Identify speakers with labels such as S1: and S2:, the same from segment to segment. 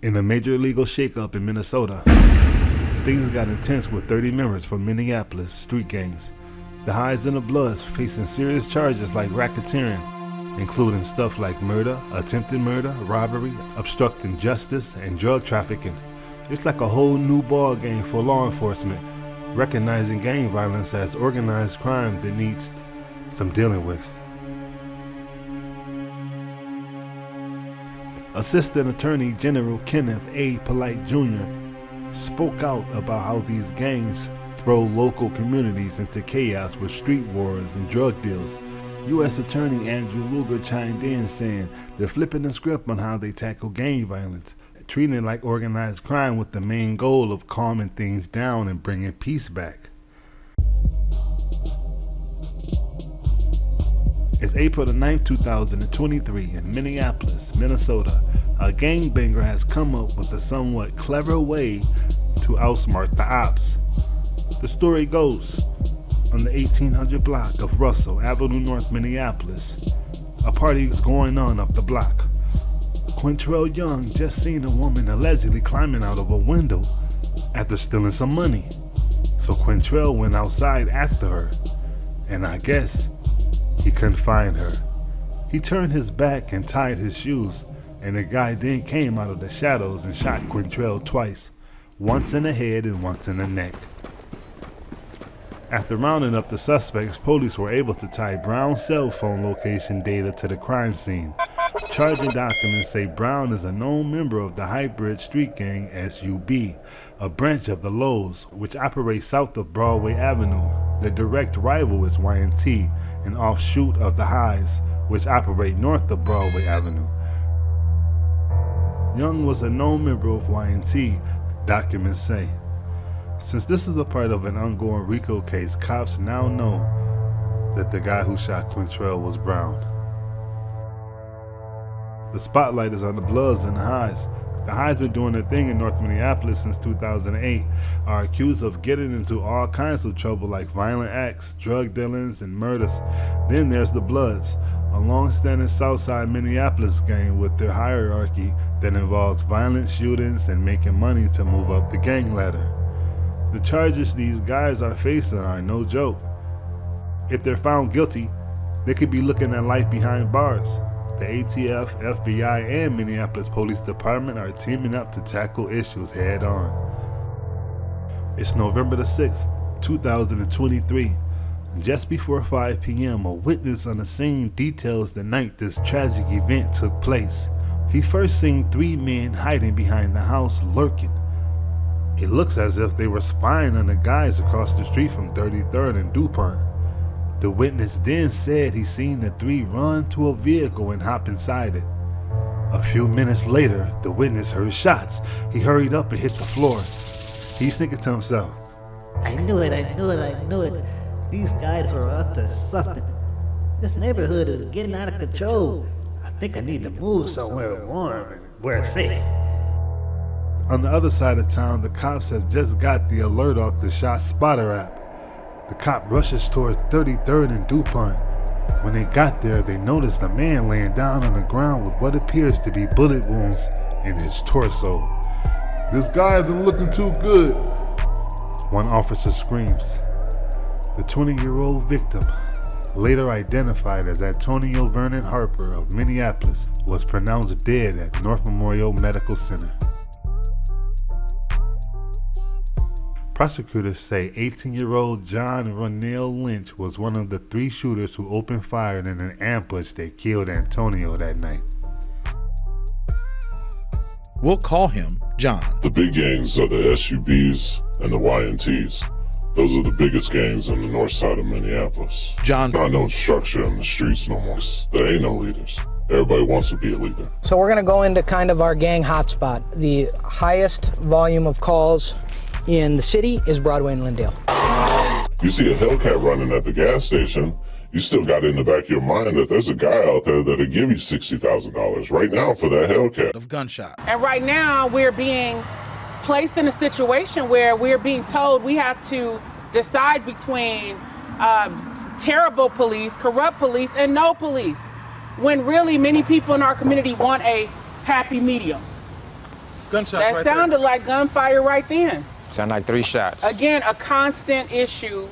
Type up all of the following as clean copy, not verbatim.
S1: In a major legal shakeup in Minnesota, things got intense with 30 members from Minneapolis street gangs. The highs and the bloods facing serious charges like racketeering, including stuff like murder, attempted murder, robbery, obstructing justice, and drug trafficking. It's like a whole new ball game for law enforcement, recognizing gang violence as organized crime that needs some dealing with. Assistant Attorney General Kenneth A. Polite Jr. spoke out about how these gangs throw local communities into chaos with street wars and drug deals. U.S. Attorney Andrew Luger chimed in saying they're flipping the script on how they tackle gang violence, treating it like organized crime with the main goal of calming things down and bringing peace back. It's April the 9th, 2023 in Minneapolis, Minnesota. A gangbanger has come up with a somewhat clever way to outsmart the ops. The story goes, on the 1800 block of Russell Avenue North, Minneapolis, a party is going on up the block. Quintrell Young just seen a woman allegedly climbing out of a window after stealing some money. So Quintrell went outside after her, and I guess he couldn't find her. He turned his back and tied his shoes, and the guy then came out of the shadows and shot Quintrell twice, once in the head and once in the neck. After rounding up the suspects, police were able to tie Brown's cell phone location data to the crime scene. Charging documents say Brown is a known member of the hybrid street gang SUB, a branch of the Lows, which operates south of Broadway Avenue. The direct rival is YNT, an offshoot of the Highs, which operate north of Broadway Avenue. Young was a known member of YNT, documents say. Since this is a part of an ongoing Rico case, cops now know that the guy who shot Quintrell was Brown. The spotlight is on the Bloods and the Highs. The Highs been doing their thing in North Minneapolis since 2008, are accused of getting into all kinds of trouble like violent acts, drug dealings, and murders. Then there's the Bloods, a long-standing Southside Minneapolis gang with their hierarchy that involves violent shootings and making money to move up the gang ladder. The charges these guys are facing are no joke. If they're found guilty, they could be looking at life behind bars. The ATF, FBI, and Minneapolis Police Department are teaming up to tackle issues head on. It's November the 6th, 2023. Just before 5 p.m., a witness on the scene details the night this tragic event took place. He first seen 3 men hiding behind the house, lurking. It looks as if they were spying on the guys across the street from 33rd and DuPont. The witness then said he seen the 3 run to a vehicle and hop inside it. A few minutes later, the witness heard shots. He hurried up and hit the floor. He's thinking to himself,
S2: I knew it. These guys were up to something. This neighborhood is getting out of control. I think I need to move somewhere warm and where it's safe.
S1: On the other side of town, the cops have just got the alert off the Shot Spotter app. The cop rushes towards 33rd and DuPont. When they got there, they noticed a man laying down on the ground with what appears to be bullet wounds in his torso. This guy isn't looking too good, one officer screams. The 20-year-old victim, later identified as Antonio Vernon Harper of Minneapolis, was pronounced dead at North Memorial Medical Center. Prosecutors say 18-year-old John Ronell Lynch was one of the 3 shooters who opened fire in an ambush that killed Antonio that night.
S3: We'll call him John.
S4: The big gangs are the SUBs and the YNTs. Those are the biggest gangs on the north side of Minneapolis.
S3: John.
S4: Not no structure in the streets no more. There ain't no leaders. Everybody wants to be a leader.
S5: So we're going to go into kind of our gang hotspot. The highest volume of calls in the city is Broadway and Lindale.
S4: You see a Hellcat running at the gas station, you still got in the back of your mind that there's a guy out there that'll give you $60,000 right now for that Hellcat.
S3: Of gunshot.
S6: And right now we're being placed in a situation where we're being told we have to decide between terrible police, corrupt police, and no police, when really many people in our community want a happy medium.
S7: Gunshots
S6: That
S7: right
S6: sounded
S7: there.
S6: like gunfire right then.
S8: Sound like 3 shots.
S6: Again, a constant issue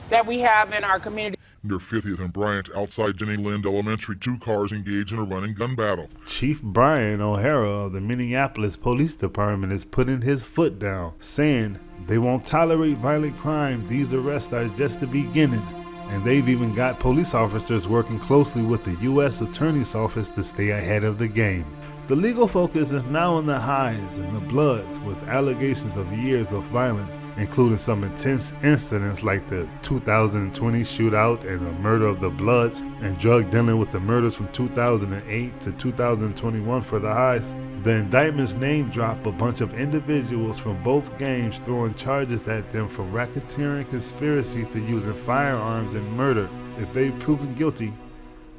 S6: that we have in our community.
S9: Near 50th and Bryant, outside Jenny Lind Elementary, 2 cars engaged in a running gun battle.
S1: Chief Brian O'Hara of the Minneapolis Police Department is putting his foot down, saying they won't tolerate violent crime. These arrests are just the beginning. And they've even got police officers working closely with the U.S. Attorney's Office to stay ahead of the game. The legal focus is now on the highs and the bloods, with allegations of years of violence, including some intense incidents like the 2020 shootout and the murder of the Bloods, and drug dealing with the murders from 2008 to 2021 for the highs. The indictments name drop a bunch of individuals from both gangs, throwing charges at them for racketeering, conspiracy to using firearms, and murder. If they've proven guilty,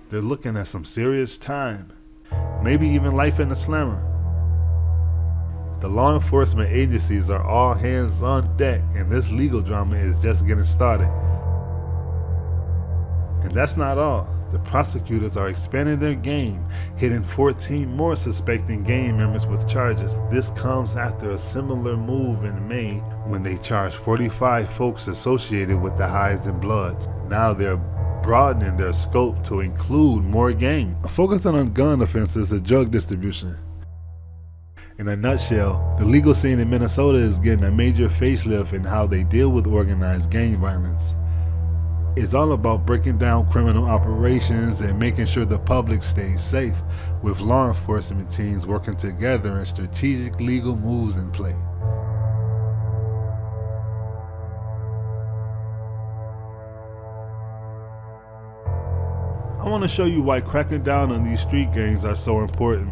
S1: they're looking at some serious time. Maybe even life in the slammer. The law enforcement agencies are all hands on deck, and this legal drama is just getting started. And that's not all. The prosecutors are expanding their game, hitting 14 more suspecting gang members with charges. This comes after a similar move in May when they charged 45 folks associated with the highs and bloods. Now they're broadening their scope to include more gangs, focusing on gun offenses and drug distribution. In a nutshell, the legal scene in Minnesota is getting a major facelift in how they deal with organized gang violence. It's all about breaking down criminal operations and making sure the public stays safe, with law enforcement teams working together and strategic legal moves in play. I want to show you why cracking down on these street gangs are so important.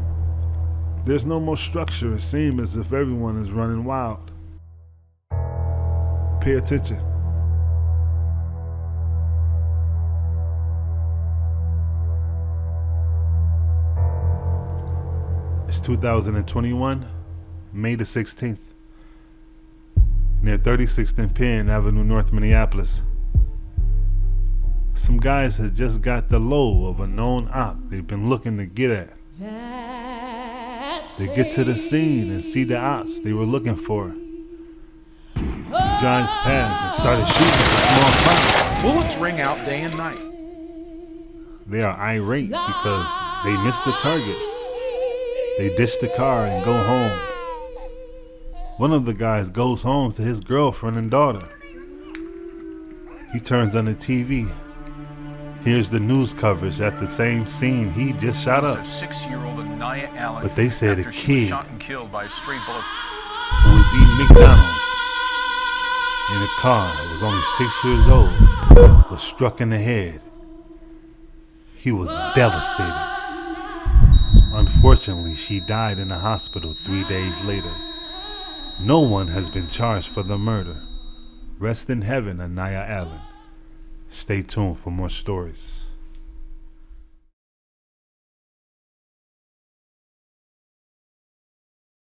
S1: There's no more structure. It seems as if everyone is running wild. Pay attention. It's 2021, May the 16th, near 36th and Penn Avenue, North Minneapolis. Some guys had just got the low of a known op they've been looking to get at. They get to the scene and see the ops they were looking for. The giants passed and started shooting at a small crowd.
S3: Bullets ring out day and night.
S1: They are irate because they missed the target. They ditch the car and go home. One of the guys goes home to his girlfriend and daughter. He turns on the TV. Here's the news coverage at the same scene he just shot up.
S10: 6-year-old Nia Allen,
S1: But they said a
S10: after she was
S1: kid
S10: shot and killed by a stray bullet.
S1: who was eating McDonald's in a car that was only 6 years old was struck in the head. He was devastated. Unfortunately, she died in the hospital 3 days later. No one has been charged for the murder. Rest in heaven, Nia Allen. Stay tuned for more stories.